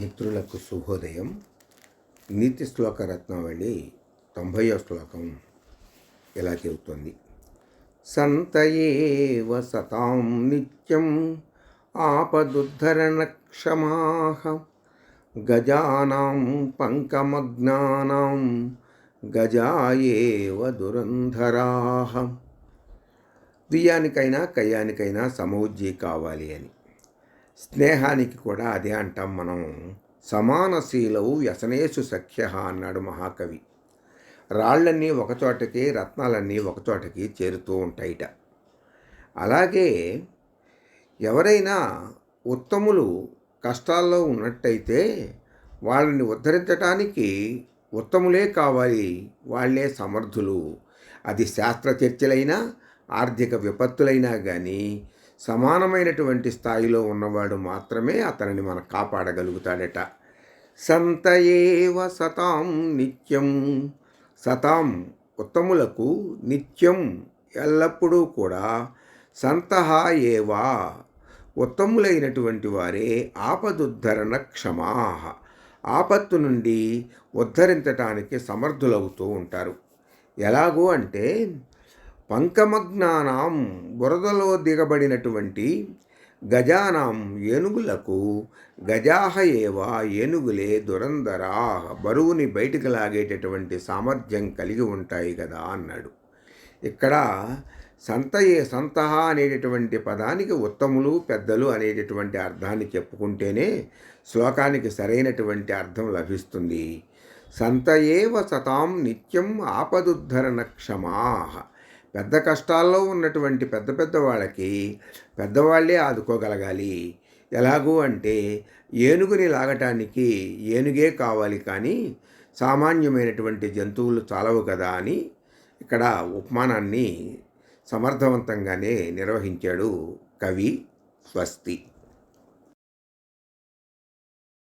మిత్రులకు శుభోదయం. నీతి శ్లోక రత్నావళి 90వ శ్లోకం ఇలా చెబుతోంది. సంతయేవ సతాం నిత్యం ఆపదుద్ధరణ క్షమాః గజానాం పంకమగ్నానాం గజాయేవ దురంధరాః. బియ్యానికైనా కయ్యానికైనా సమౌజ్జీ కావాలి అని. స్నేహానికి కూడా అదే అంటాం మనం. సమానశీలవు వ్యసనేషు సఖ్య అన్నాడు మహాకవి. రాళ్ళన్నీ ఒకచోటకి, రత్నాలన్నీ ఒకచోటకి చేరుతూ ఉంటాయిట. అలాగే ఎవరైనా ఉత్తములు కష్టాల్లో ఉన్నట్టయితే వాళ్ళని ఉద్ధరించటానికి ఉత్తములే కావాలి, వాళ్ళే సమర్థులు. అది శాస్త్ర చర్చలైనా ఆర్థిక విపత్తులైనా కానీ సమానమైనటువంటి స్థాయిలో ఉన్నవాడు మాత్రమే అతనిని మనం కాపాడగలుగుతాడట. సంతయేవ సతాం నిత్యం. సతాం ఉత్తములకు, నిత్యం ఎల్లప్పుడూ కూడా, సంతః ఏవా ఉత్తములైనటువంటి వారే ఆపదుద్ధరణ క్షమాః ఆపత్తు నుండి ఉద్ధరించటానికి సమర్థులవుతూ ఉంటారు. ఎలాగూ అంటే పంకమగ్నానాం బురదలో దిగబడినటువంటి గజానాం ఏనుగులకు గజాహ ఏవా ఏనుగులే దురంధరా బరువుని బయటికి లాగేటటువంటి సామర్థ్యం కలిగి ఉంటాయి కదా అన్నాడు. ఇక్కడ సంతః అనేటటువంటి పదానికి ఉత్తములు, పెద్దలు అనేటటువంటి అర్థాన్ని చెప్పుకుంటేనే శ్లోకానికి సరైనటువంటి అర్థం లభిస్తుంది. సంతయేవ సతాం నిత్యం ఆపదుద్ధరణ క్షమాః. పెద్ద కష్టాల్లో ఉన్నటువంటి పెద్ద వాళ్ళకి పెద్దవాళ్ళే ఆదుకోగలగాలి. ఎలాగూ అంటే ఏనుగుని లాగటానికి ఏనుగే కావాలి, కానీ సామాన్యమైనటువంటి జంతువులు చాలవు కదా అని ఇక్కడ ఉపమానాన్ని సమర్థవంతంగానే నిర్వహించాడు కవి. స్వస్తి.